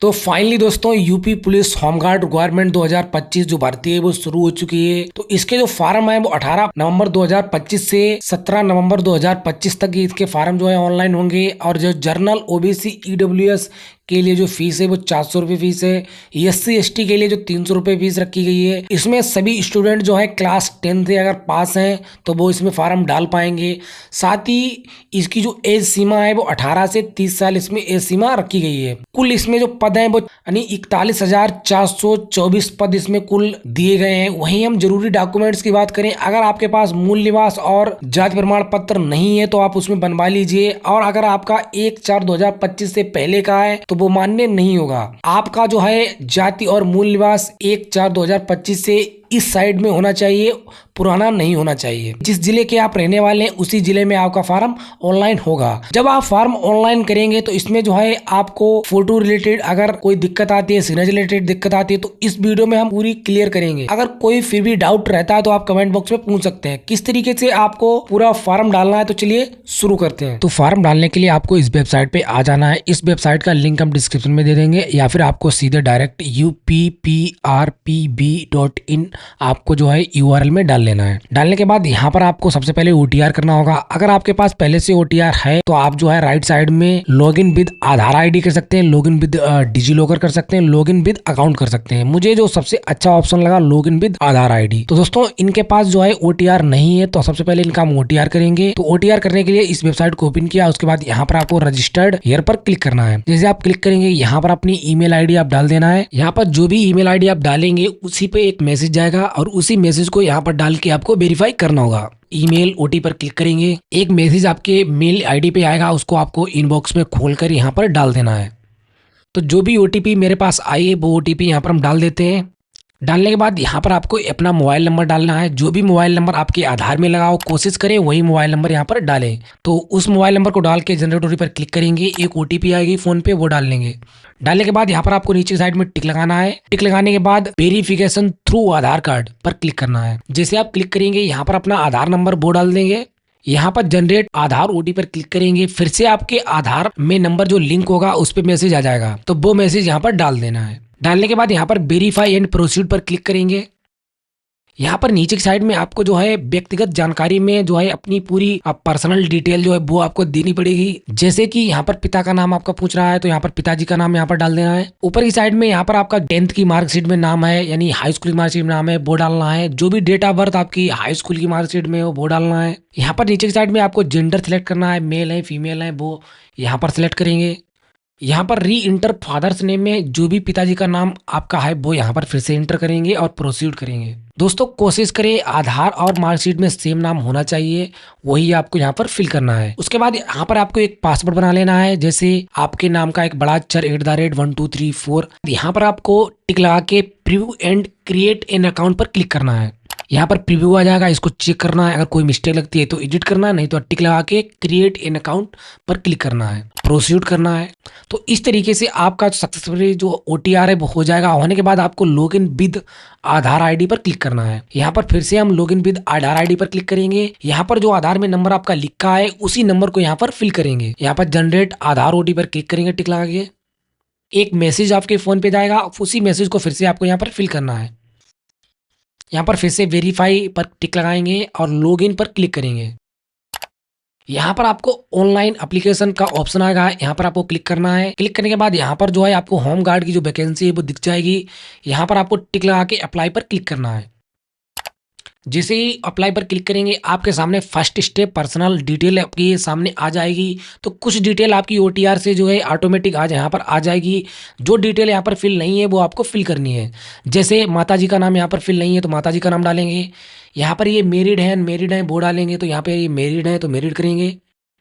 तो फाइनली दोस्तों UP police home guard requirement 2025 जो भर्ती है वो शुरू हो चुकी है। तो इसके जो फार्म है वो 18 नवंबर 2025 से 17 नवंबर 2025 तक ये इसके फार्म जो है ऑनलाइन होंगे। और जो जर्नल ओबीसी ईडब्ल्यूएस के लिए जो फीस है वो 400 रुपये फीस है। एससी एसटी के लिए जो 300 रुपये फीस रखी गई है। इसमें सभी स्टूडेंट जो है क्लास 10 से अगर पास हैं तो वो इसमें फार्म डाल पाएंगे। साथ ही इसकी जो एज सीमा है वो 18 से 30 साल इसमें एज सीमा रखी गई है। कुल इसमें जो पद हैं वो यानी 41,424 पद इसमें कुल दिए गए हैं। वहीं हम जरूरी डॉक्यूमेंट्स की बात करें, अगर आपके पास मूल निवास और जाति प्रमाण पत्र नहीं है तो आप उसमें बनवा लीजिए। और अगर आपका 1/4/2025 से पहले का है तो वो मान्य नहीं होगा। आपका जो है जाति और मूल निवास 1/4/2025 से इस साइड में होना चाहिए, पुराना नहीं होना चाहिए। जिस जिले के आप रहने वाले हैं उसी जिले में आपका फार्म ऑनलाइन होगा। जब आप फार्म ऑनलाइन करेंगे तो इसमें जो है आपको फोटो रिलेटेड अगर कोई दिक्कत आती है, सिग्नेचर रिलेटेड दिक्कत आती है तो इस वीडियो में हम पूरी क्लियर करेंगे। अगर कोई फिर भी डाउट रहता है तो आप कमेंट बॉक्स में पूछ सकते हैं किस तरीके से आपको पूरा फार्म डालना है। तो चलिए शुरू करते हैं। तो फार्म डालने के लिए आपको इस वेबसाइट पे आ जाना है। इस वेबसाइट का लिंक हम डिस्क्रिप्शन में दे देंगे या फिर आपको सीधे डायरेक्ट UPPRPB.in आपको जो है URL में डाल लेना है। डालने के बाद यहाँ पर आपको सबसे पहले OTR करना होगा। अगर आपके पास पहले से OTR है तो आप जो है राइट साइड में लॉगिन विद आधार ID कर सकते हैं, लॉगिन विद डिजी लॉकर कर सकते हैं, लॉगिन विद अकाउंट कर सकते हैं। मुझे जो सबसे अच्छा ऑप्शन लगा लॉगिन विद आधार ID। तो दोस्तों इनके पास जो है OTR नहीं है तो सबसे पहले इनका हम OTR करेंगे। तो OTR करने के लिए इस वेबसाइट को ओपन किया, उसके बाद यहाँ पर आपको रजिस्टर्ड हियर पर क्लिक करना है। जैसे आप क्लिक करेंगे यहाँ पर अपनी ईमेल ID आप डाल देना है। यहाँ पर जो भी ईमेल ID आप डालेंगे उसी पे एक मैसेज जाएगा और उसी मैसेज को यहाँ पर डाल के आपको वेरीफाई करना होगा। ईमेल OT पर क्लिक करेंगे, एक मैसेज आपके मेल ID पे आएगा, उसको आपको इनबॉक्स में खोलकर यहाँ पर डाल देना है। तो जो भी OTP मेरे पास आई है वो OTP यहाँ पर हम डाल देते हैं। डालने के बाद यहाँ पर आपको अपना मोबाइल नंबर डालना है। जो भी मोबाइल नंबर आपके आधार में लगा हो कोशिश करें वही मोबाइल नंबर यहाँ पर डालें। तो उस मोबाइल नंबर को डाल के जनरेट OTP पर क्लिक करेंगे, एक OTP आएगी फ़ोन पे, वो डाल लेंगे। डालने के बाद यहाँ पर आपको नीचे साइड में टिक लगाना है। टिक लगाने के बाद वेरिफिकेशन थ्रू आधार कार्ड पर क्लिक करना है। जैसे आप क्लिक करेंगे यहाँ पर अपना आधार नंबर वो डाल देंगे। यहाँ पर जनरेट आधार OTP पर क्लिक करेंगे, फिर से आपके आधार में नंबर जो लिंक होगा उस पर मैसेज आ जाएगा, तो वो मैसेज यहाँ पर डाल देना है। डालने के बाद यहाँ पर वेरीफाई एंड प्रोसीड पर क्लिक करेंगे। यहाँ पर नीचे की साइड में आपको जो है व्यक्तिगत जानकारी में जो है अपनी पूरी पर्सनल डिटेल जो है वो आपको देनी पड़ेगी। जैसे कि यहाँ पर पिता का नाम आपका पूछ रहा है तो यहाँ पर पिताजी का नाम यहाँ पर डाल देना है। ऊपर की साइड में यहाँ पर आपका 10th की मार्कशीट में नाम है, यानी हाई स्कूल की मार्कशीट में नाम है, वो डालना है। जो भी डेट ऑफ बर्थ आपकी हाई स्कूल की मार्कशीट में हो वो डालना है। यहाँ पर नीचे की साइड में आपको जेंडर सिलेक्ट करना है, मेल है फीमेल है वो यहाँ पर सिलेक्ट करेंगे। यहाँ पर री इंटर फादर्स नेम में जो भी पिताजी का नाम आपका है वो यहाँ पर फिर से इंटर करेंगे और प्रोसीड करेंगे। दोस्तों कोशिश करें आधार और मार्कशीट में सेम नाम होना चाहिए, वही आपको यहाँ पर फिल करना है। उसके बाद यहाँ पर आपको एक पासवर्ड बना लेना है, जैसे आपके नाम का एक बड़ा अक्षर @1234। यहाँ पर आपको टिक लगा के preview and create an account पर क्लिक करना है। यहाँ पर प्रीव्यू आ जाएगा, इसको चेक करना है, अगर कोई मिस्टेक लगती है तो एडिट करना है, नहीं तो टिक लगा के क्रिएट एन अकाउंट पर क्लिक करना है, प्रोसीड करना है। तो इस तरीके से आपका सक्सेसफुली जो OTR है वो हो जाएगा। होने के बाद आपको लॉगिन विद आधार ID पर क्लिक करना है। यहाँ पर फिर से हम लॉगिन विद आधार ID पर क्लिक करेंगे। यहाँ पर जो आधार में नंबर आपका लिखा है उसी नंबर को यहाँ पर फिल करेंगे। यहाँ पर जनरेट आधार OTP पर क्लिक करेंगे, टिक लगा के एक मैसेज आपके फोन पे जाएगा, उसी मैसेज को फिर से आपको यहाँ पर फिल करना है। यहाँ पर फिर से वेरीफाई पर टिक लगाएंगे और लॉगिन पर क्लिक करेंगे। यहाँ पर आपको ऑनलाइन एप्लीकेशन का ऑप्शन आएगा, यहाँ पर आपको क्लिक करना है। क्लिक करने के बाद यहाँ पर जो है आपको होम गार्ड की जो वैकेंसी है वो दिख जाएगी। यहाँ पर आपको टिक लगा के अप्लाई पर क्लिक करना है। जैसे ही अप्लाई पर क्लिक करेंगे आपके सामने फर्स्ट स्टेप पर्सनल डिटेल आपकी सामने आ जाएगी। तो कुछ डिटेल आपकी OTR से जो है ऑटोमेटिक आज यहाँ पर आ जाएगी। जो डिटेल यहाँ पर फिल नहीं है वो आपको फिल करनी है। जैसे माताजी का नाम यहाँ पर फिल नहीं है तो माताजी का नाम डालेंगे। यहाँ पर ये मैरिड है वो डालेंगे, तो यहाँ पे ये मैरिड है तो मैरिड करेंगे।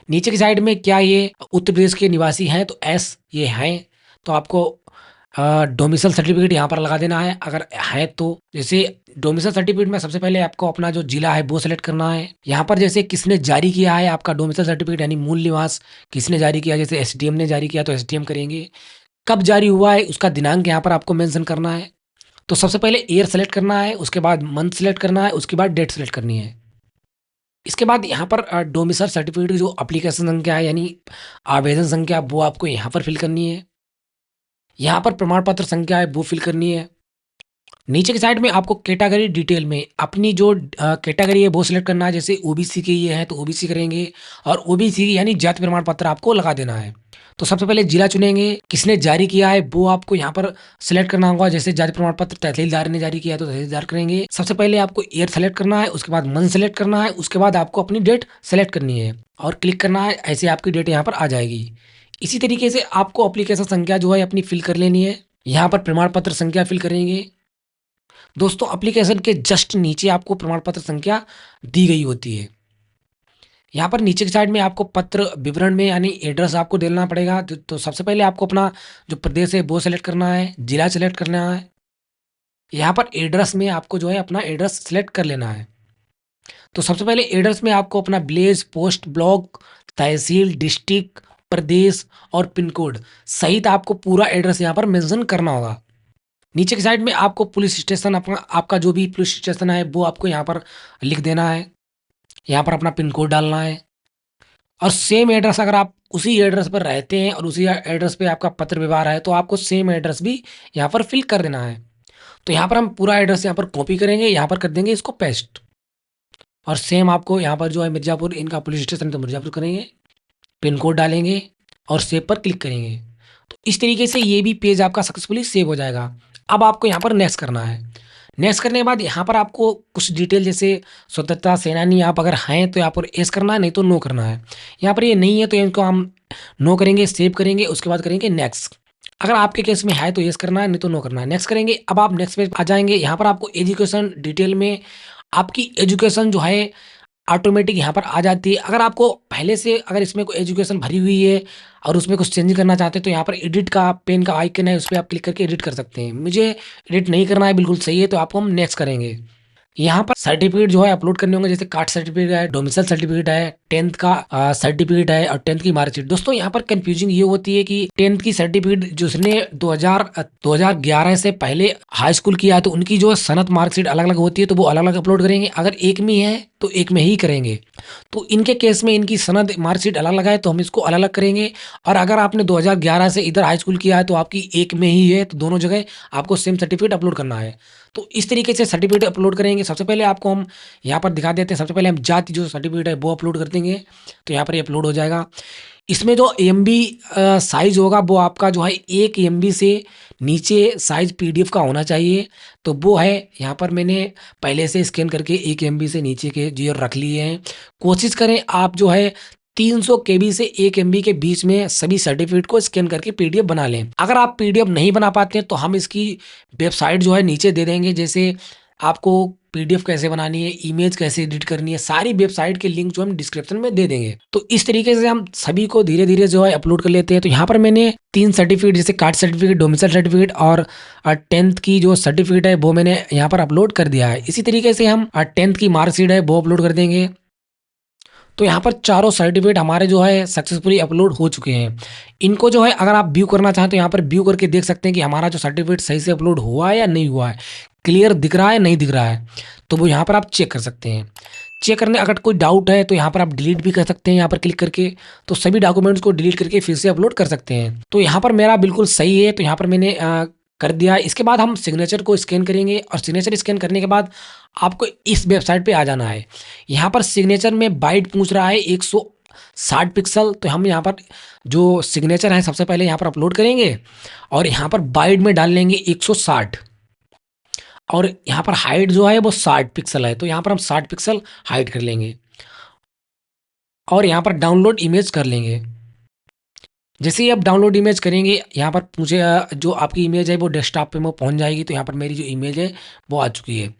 नीचे की साइड में क्या ये उत्तर प्रदेश के निवासी हैं तो S ये हैं, तो आपको डोमिसाइल सर्टिफिकेट यहाँ पर लगा देना है अगर है तो। जैसे डोमिसाइल सर्टिफिकेट में सबसे पहले आपको अपना जो जिला है वो सेलेक्ट करना है। यहाँ पर जैसे किसने जारी किया है आपका डोमिसाइल सर्टिफिकेट यानी मूल निवास किसने जारी किया, जैसे SDM ने जारी किया तो SDM करेंगे। कब जारी हुआ है उसका दिनांक यहाँ पर आपको मेंशन करना है। तो सबसे पहले ईयर सेलेक्ट करना है, उसके बाद मंथ सेलेक्ट करना है, उसके बाद डेट सेलेक्ट करनी है। इसके बाद यहाँ पर डोमिसाइल सर्टिफिकेट की जो एप्लीकेशन संख्या है यानी आवेदन संख्या वो आपको यहाँ पर फिल करनी है। यहाँ पर प्रमाण पत्र संख्या है वो फिल करनी है। नीचे की साइड में आपको कैटेगरी डिटेल में अपनी जो कैटेगरी है वो सिलेक्ट करना है। जैसे ओबीसी की ये है तो ओबीसी करेंगे, और ओबीसी यानी जाति प्रमाण पत्र आपको लगा देना है। तो सबसे पहले जिला चुनेंगे, किसने जारी किया है वो आपको यहाँ पर सिलेक्ट करना होगा। जैसे जाति प्रमाण पत्र तहसीलदार ने जारी किया है तो तहसीलदार करेंगे। सबसे पहले आपको ईयर सेलेक्ट करना है, उसके बाद मंथ सेलेक्ट करना है, उसके बाद आपको अपनी डेट सेलेक्ट करनी है और क्लिक करना है। ऐसे आपकी डेट यहाँ पर आ जाएगी। इसी तरीके से आपको एप्लीकेशन संख्या जो है अपनी फिल कर लेनी है। यहाँ पर प्रमाण पत्र संख्या फिल करेंगे। दोस्तों एप्लीकेशन के जस्ट नीचे आपको प्रमाण पत्र संख्या दी गई होती है। यहाँ पर नीचे की साइड में आपको पत्र विवरण में यानी एड्रेस आपको देना पड़ेगा। तो सबसे पहले आपको अपना जो प्रदेश है वो सेलेक्ट करना है, जिला सेलेक्ट करना है। यहाँ पर एड्रेस में आपको जो है अपना एड्रेस सेलेक्ट कर लेना है। तो सबसे पहले एड्रेस में आपको अपना विलेज, पोस्ट, ब्लॉक, तहसील, डिस्ट्रिक्ट, प्रदेश और पिन कोड सहित आपको पूरा एड्रेस यहाँ पर मेंशन करना होगा। नीचे की साइड में आपको पुलिस स्टेशन अपना आपका जो भी पुलिस स्टेशन है वो आपको यहाँ पर लिख देना है। यहाँ पर अपना पिन कोड डालना है और सेम एड्रेस अगर आप उसी एड्रेस पर रहते हैं और उसी एड्रेस पे आपका पत्र व्यवहार है तो आपको सेम एड्रेस भी यहाँ पर फिल कर देना है। तो यहाँ पर हम पूरा एड्रेस यहाँ पर कॉपी करेंगे, यहाँ पर कर देंगे इसको पेस्ट, और सेम आपको यहाँ पर जो है मिर्ज़ापुर इनका पुलिस स्टेशन है तो मिर्ज़ापुर करेंगे, पिन कोड डालेंगे और सेव पर क्लिक करेंगे। तो इस तरीके से ये भी पेज आपका सक्सेसफुली सेव हो जाएगा। अब आपको यहाँ पर नेक्स्ट करना है। नेक्स्ट करने के बाद यहाँ पर आपको कुछ डिटेल जैसे स्वतंत्रता सेनानी आप अगर हैं तो यहाँ पर येस करना है, नहीं तो नो करना है। यहाँ पर ये नहीं है तो इनको हम नो करेंगे, सेव करेंगे, उसके बाद करेंगे नेक्स्ट। अगर आपके केस में है तो येस करना है, नहीं तो नो करना है। नेक्स्ट करेंगे। अब आप नेक्स्ट पेज आ जाएंगे। यहाँ पर आपको एजुकेशन डिटेल में आपकी एजुकेशन जो है ऑटोमेटिक यहाँ पर आ जाती है। अगर आपको पहले से अगर इसमें कोई एजुकेशन भरी हुई है और उसमें कुछ चेंज करना चाहते हैं तो यहाँ पर एडिट का पेन का आइकन है, उस पर आप क्लिक करके एडिट कर सकते हैं। मुझे एडिट नहीं करना है, बिल्कुल सही है, तो आपको हम नेक्स्ट करेंगे। यहाँ पर सर्टिफिकेट जो है अपलोड करने होंगे। जैसे कास्ट सर्टिफिकेट है, डोमिसाइल सर्टिफिकेट है, 10th का सर्टिफिकेट है और 10th की मार्कशीट। दोस्तों यहाँ पर कंफ्यूजिंग ये होती है कि 10th की सर्टिफिकेट जिसने 2011 से पहले हाई स्कूल किया है तो उनकी जो सनद मार्कशीट अलग अलग होती है, तो वो अलग अलग अपलोड करेंगे। अगर एक में है तो एक में ही करेंगे। तो इनके केस में इनकी सनद मार्कशीट अलग अलग है तो हम इसको अलग अलग करेंगे। और अगर आपने 2011 से इधर हाई स्कूल किया है तो आपकी एक में ही है, तो दोनों जगह आपको सेम सर्टिफिकेट अपलोड करना है। तो इस तरीके से सर्टिफिकेट अपलोड करेंगे। सबसे पहले आपको हम यहाँ पर दिखा देते हैं। सबसे पहले हम जाति जो सर्टिफिकेट है वो अपलोड कर देंगे, तो यहाँ पर ये अपलोड हो जाएगा। इसमें जो एमबी साइज होगा वो आपका जो है 1 एमबी से नीचे साइज पीडीएफ का होना चाहिए। तो वो है यहाँ पर मैंने पहले से स्कैन करके 1 एमबी से नीचे के जो रख लिए हैं। कोशिश करें आप जो है 300 केबी से 1 एमबी के बीच में सभी सर्टिफिकेट को स्कैन करके पीडीएफ बना लें। अगर आप पीडीएफ नहीं बना पाते हैं तो हम इसकी वेबसाइट जो है नीचे दे देंगे। जैसे आपको पीडीएफ कैसे बनानी है, इमेज कैसे एडिट करनी है, सारी वेबसाइट के लिंक जो हम डिस्क्रिप्शन में दे देंगे। तो इस तरीके से हम सभी को धीरे धीरे जो है अपलोड कर लेते हैं। तो यहाँ पर मैंने 3 सर्टिफिकेट जैसे कास्ट सर्टिफिकेट, डोमिसाइल सर्टिफिकेट और 10th की जो सर्टिफिकेट है वो मैंने यहाँ पर अपलोड कर दिया है। इसी तरीके से हम 10th की मार्कशीट है वो अपलोड कर देंगे। तो यहाँ पर चारों सर्टिफिकेट हमारे जो है सक्सेसफुली अपलोड हो चुके हैं। इनको जो है अगर आप व्यू करना चाहें तो यहाँ पर व्यू करके देख सकते हैं कि हमारा जो सर्टिफिकेट सही से अपलोड हुआ है या नहीं हुआ है, क्लियर दिख रहा है नहीं दिख रहा है। तो वो यहाँ पर आप चेक कर सकते हैं। चेक करने अगर कोई डाउट है तो यहाँ पर आप डिलीट भी कर सकते हैं। यहाँ पर क्लिक करके तो सभी डॉक्यूमेंट्स को डिलीट करके फिर से अपलोड कर सकते हैं। तो यहाँ पर मेरा बिल्कुल सही है, तो यहाँ पर मैंने कर दिया। इसके बाद हम सिग्नेचर को स्कैन करेंगे और सिग्नेचर स्कैन करने के बाद आपको इस वेबसाइट पे आ जाना है। यहाँ पर सिग्नेचर में बाइट पूछ रहा है 160 पिक्सल। तो हम यहाँ पर जो सिग्नेचर है सबसे पहले यहाँ पर अपलोड करेंगे और यहाँ पर बाइट में डाल लेंगे 160, और यहाँ पर हाइट जो है वो 60 पिक्सल है। तो यहाँ पर हम 60 पिक्सल हाइट कर लेंगे और यहाँ पर डाउनलोड इमेज कर लेंगे। जैसे ही आप डाउनलोड इमेज करेंगे यहाँ पर मुझे जो आपकी इमेज है वो डेस्कटॉप पे वो पहुँच जाएगी। तो यहाँ पर मेरी जो इमेज है वो आ चुकी है।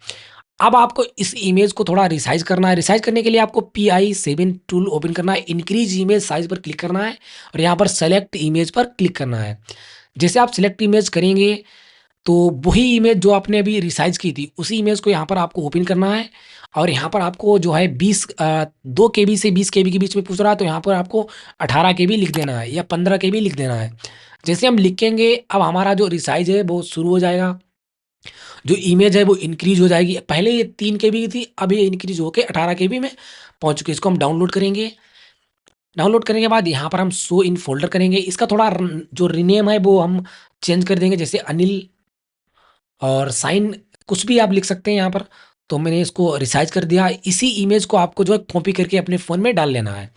अब आपको इस इमेज को थोड़ा रिसाइज करना है। रिसाइज करने के लिए आपको PI7 टूल ओपन करना है, इंक्रीज इमेज साइज पर क्लिक करना है और यहाँ पर सेलेक्ट इमेज पर क्लिक करना है। जैसे आप सिलेक्ट इमेज करेंगे तो वही इमेज जो आपने अभी रिसाइज की थी उसी इमेज को यहाँ पर आपको ओपन करना है और यहाँ पर आपको जो है 2 केबी से 20 केबी के बीच में पूछ रहा है, तो यहाँ पर आपको 18 केबी लिख देना है या 15 केबी लिख देना है। जैसे हम लिखेंगे अब हमारा जो रिसाइज है वो शुरू हो जाएगा। जो इमेज है वो इंक्रीज हो जाएगी। पहले ये 3 केबी की थी, अब ये इंक्रीज होकर 18 केबी में पहुँच चुकी है। इसको हम डाउनलोड करेंगे। डाउनलोड करने के बाद यहाँ पर हम शो इन फोल्डर करेंगे। इसका थोड़ा जो रीनेम है वो हम चेंज कर देंगे, जैसे अनिल और साइन कुछ भी आप लिख सकते हैं यहाँ पर। तो मैंने इसको रिसाइज़ कर दिया। इसी इमेज को आपको जो है कॉपी करके अपने फ़ोन में डाल लेना है।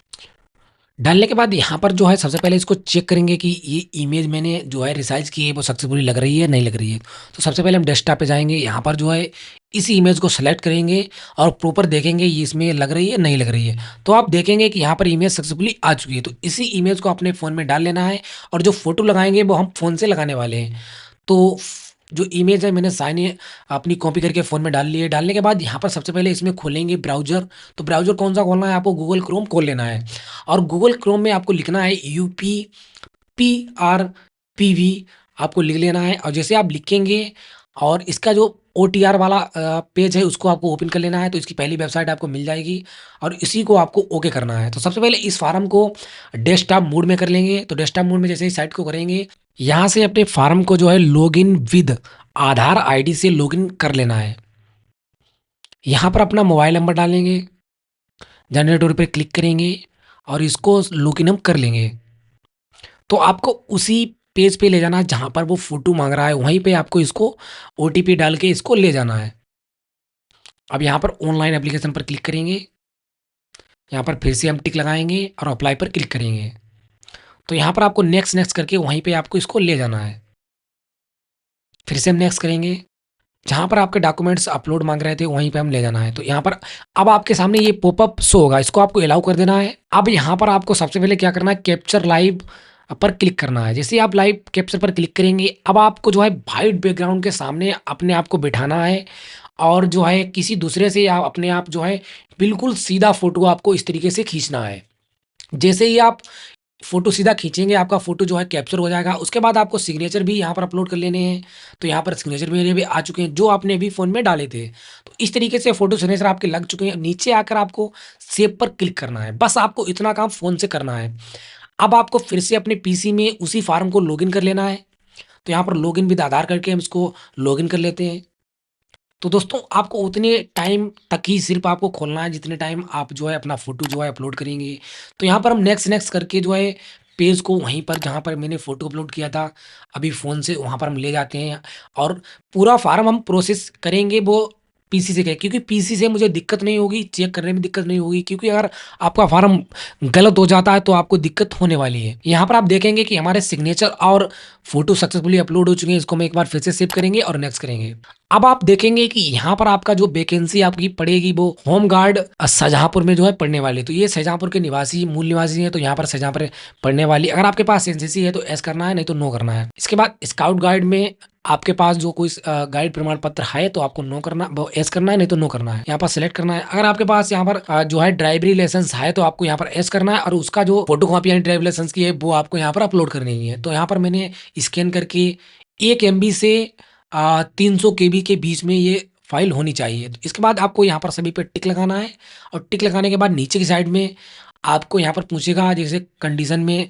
डालने के बाद यहाँ पर जो है सबसे पहले इसको चेक करेंगे कि ये इमेज मैंने जो है रिसाइज़ की है वो सक्सेसफुली लग रही है, नहीं लग रही है। तो सबसे पहले हम डेस्कटॉप पे जाएँगे, यहाँ पर जो है इसी इमेज को सेलेक्ट करेंगे और प्रॉपर देखेंगे ये इसमें लग रही है, नहीं लग रही है। तो आप देखेंगे कि यहाँ पर इमेज सक्सेसफुली आ चुकी है। तो इसी इमेज को अपने फ़ोन में डाल लेना है और जो फ़ोटो लगाएँगे वो हम फ़ोन से लगाने वाले हैं। तो जो इमेज है मैंने साइन ये अपनी कॉपी करके फ़ोन में डाल ली है। डालने के बाद यहाँ पर सबसे पहले इसमें खोलेंगे ब्राउज़र। तो ब्राउज़र कौन-सा खोलना है, आपको गूगल क्रोम खोल लेना है और गूगल क्रोम में आपको लिखना है UPPRPV आपको लिख लेना है और जैसे आप लिखेंगे और इसका जो OTR वाला पेज है उसको आपको ओपन कर लेना है। तो इसकी पहली वेबसाइट आपको मिल जाएगी और इसी को आपको ओके करना है। तो सबसे पहले इस फ़ॉर्म को डेस्कटॉप मोड में कर लेंगे। तो डेस्कटॉप मोड में जैसे ही साइट को करेंगे, यहाँ से अपने फ़ॉर्म को जो है लॉगिन विद आधार आईडी से लॉगिन कर लेना है। यहाँ पर अपना मोबाइल नंबर डालेंगे, जनरेट ओटीपी पे क्लिक करेंगे और इसको लॉगिन हम कर लेंगे। तो आपको उसी पेज पे ले जाना है जहाँ पर वो फ़ोटो माँग रहा है, वहीं पे आपको इसको ओटीपी डाल के इसको ले जाना है। अब यहाँ पर ऑनलाइन एप्लीकेशन पर क्लिक करेंगे, यहाँ पर फिर से हम टिक लगाएँगे और अप्लाई पर क्लिक करेंगे। तो यहाँ पर आपको नेक्स्ट नेक्स्ट करके वहीं पे आपको इसको ले जाना है। फिर से हम नेक्स्ट करेंगे, जहाँ पर आपके डॉक्यूमेंट्स अपलोड माँग रहे थे वहीं पे हम ले जाना है। तो यहाँ पर अब आपके सामने ये पॉपअप शो होगा, इसको आपको अलाउ कर देना है। अब यहाँ पर आपको सबसे पहले क्या करना है, कैप्चर लाइव पर क्लिक करना है। जैसे ही आप लाइव कैप्चर पर क्लिक करेंगे, अब आपको जो है व्हाइट बैकग्राउंड के सामने अपने आप को बिठाना है और जो है किसी दूसरे से या अपने आप जो है बिल्कुल सीधा फ़ोटो आपको इस तरीके से खींचना है। जैसे ही आप फ़ोटो सीधा खींचेंगे, आपका फ़ोटो जो है कैप्चर हो जाएगा। उसके बाद आपको सिग्नेचर भी यहाँ पर अपलोड कर लेने हैं। तो यहाँ पर सिग्नेचर मेरे भी आ चुके हैं, जो आपने अभी फ़ोन में डाले थे। तो इस तरीके से फ़ोटो सिग्नेचर आपके लग चुके हैं। नीचे आकर आपको सेव पर क्लिक करना है। बस आपको इतना काम फ़ोन से करना है। अब आपको फिर से अपने पीसी में उसी फ़ॉर्म को लॉगिन कर लेना है। तो यहाँ पर लॉगिन विद आधार करके हम इसको लॉगिन कर लेते हैं। तो दोस्तों आपको उतने टाइम तक ही सिर्फ़ आपको खोलना है जितने टाइम आप जो है अपना फ़ोटो जो है अपलोड करेंगे। तो यहाँ पर हम नेक्स्ट नेक्स्ट करके जो है पेज को वहीं पर जहाँ पर मैंने फ़ोटो अपलोड किया था, अभी फ़ोन से वहाँ पर हम ले जाते हैं और पूरा फ़ॉर्म हम प्रोसेस करेंगे वो पीसी से क्योंकि पीसी से मुझे दिक्कत नहीं होगी, चेक करने में दिक्कत नहीं होगी क्योंकि अगर आपका फ़ॉर्म गलत हो जाता है तो आपको दिक्कत होने वाली है। यहाँ पर आप देखेंगे कि हमारे सिग्नेचर और फ़ोटो सक्सेसफुली अपलोड हो चुके हैं। इसको हम एक बार फिर से सेव करेंगे और नेक्स्ट करेंगे। अब आप देखेंगे कि यहाँ पर आपका जो वैकेंसी आपकी पड़ेगी वो होम गार्ड शाहजहाँपुर में जो है पढ़ने वाली। तो ये शाहजहाँपुर के निवासी मूल निवासी हैं, तो यहाँ पर शाहजहाँपुर पढ़ने वाली। अगर आपके पास एनसीसी है तो एस करना है, नहीं तो नो करना है। इसके बाद स्काउट गाइड में आपके पास जो कोई गाइड प्रमाण पत्र है तो आपको नो करना एस करना है, नहीं तो नो करना है। यहाँ पर सिलेक्ट करना है। अगर आपके पास यहाँ पर जो है ड्राइवरी लाइसेंस है तो आपको यहाँ पर एस करना है और उसका जो फोटो कॉपी यानी ड्राइवरी लाइसेंस की है वो आपको यहाँ पर अपलोड करनी है। तो यहाँ पर मैंने स्कैन करके 1 MB से 300 KB के बीच में ये फाइल होनी चाहिए। तो इसके बाद आपको यहाँ पर सभी पे टिक लगाना है और टिक लगाने के बाद नीचे की साइड में आपको यहाँ पर पूछेगा जैसे कंडीशन में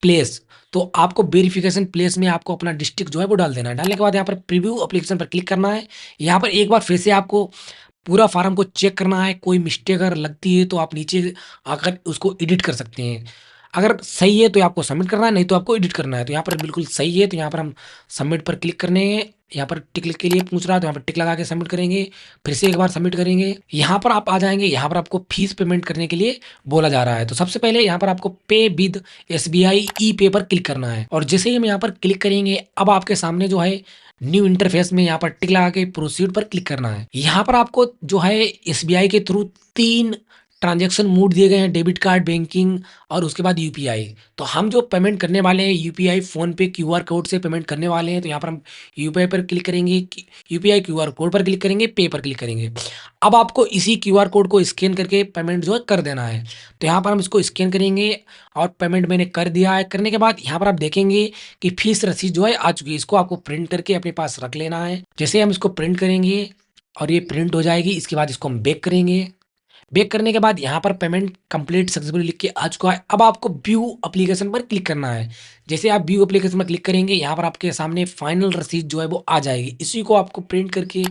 प्लेस, तो आपको वेरिफिकेशन प्लेस में आपको अपना डिस्ट्रिक्ट जो है वो डाल देना है। डालने के बाद यहाँ पर प्रीव्यू एप्लीकेशन पर क्लिक करना है। यहाँ पर एक बार फिर से आपको पूरा फार्म को चेक करना है, कोई मिस्टेक अगर लगती है तो आप नीचे आकर उसको एडिट कर सकते हैं। अगर सही है तो आपको सबमिट करना है, नहीं तो आपको एडिट करना है। तो यहाँ पर बिल्कुल सही है तो यहाँ पर हम सबमिट पर क्लिक करने हैं। यहाँ पर टिक के लिए पूछ रहा है तो यहाँ पर टिक लगा के सबमिट करेंगे। फिर से एक बार सबमिट करेंगे। यहाँ पर आप आ जाएंगे, यहाँ पर आपको फीस पेमेंट करने के लिए बोला जा रहा है। तो सबसे पहले यहाँ पर आपको पे विद SBI ई पे पर क्लिक करना है और जैसे ही हम यहाँ पर क्लिक करेंगे अब आपके सामने जो है न्यू इंटरफेस में यहाँ पर टिक लगा के प्रोसीड पर क्लिक करना है। यहाँ पर आपको जो है SBI के थ्रू 3 ट्रांजैक्शन मोड दिए गए हैं, डेबिट कार्ड, बैंकिंग और उसके बाद यूपीआई। तो हम जो पेमेंट करने वाले हैं यूपीआई फ़ोन पे क्यूआर कोड से पेमेंट करने वाले हैं। तो यहाँ पर हम यूपीआई पर क्लिक करेंगे, यूपीआई क्यूआर कोड पर क्लिक करेंगे, पे पर क्लिक करेंगे। अब आपको इसी क्यूआर कोड को स्कैन करके पेमेंट जो है कर देना है। तो यहाँ पर हम इसको स्कैन करेंगे और पेमेंट मैंने कर दिया है। करने के बाद यहाँ पर आप देखेंगे कि फीस रसीद जो है आ चुकी है। इसको आपको प्रिंट करके अपने पास रख लेना है। जैसे हम इसको प्रिंट करेंगे और ये प्रिंट हो जाएगी, इसके बाद इसको हम बैक करेंगे। बैक करने के बाद यहाँ पर पेमेंट कंप्लीट सक्सेसफुली लिख के आ चुका है। अब आपको व्यू एप्लीकेशन पर क्लिक करना है। जैसे आप व्यू एप्लीकेशन पर क्लिक करेंगे, यहाँ पर आपके सामने फाइनल रसीद जो है वो आ जाएगी। इसी को आपको प्रिंट करके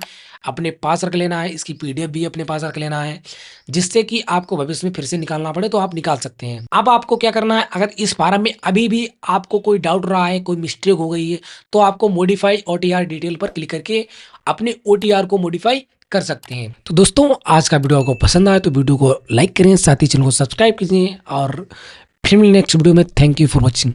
अपने पास रख लेना है। इसकी पीडीएफ भी अपने पास रख लेना है, जिससे कि आपको भविष्य में फिर से निकालना पड़े तो आप निकाल सकते हैं। अब आपको क्या करना है, अगर इस फार्म में अभी भी आपको कोई डाउट रहा है, कोई मिस्टेक हो गई है, तो आपको मॉडिफाई ओटीआर डिटेल पर क्लिक करके अपने ओटीआर को मॉडिफाई कर सकते हैं। तो दोस्तों, आज का वीडियो आपको पसंद आए तो वीडियो को लाइक करें, साथ ही चैनल को सब्सक्राइब कीजिए और फिर मिलेंगे नेक्स्ट वीडियो में। Thank you for watching.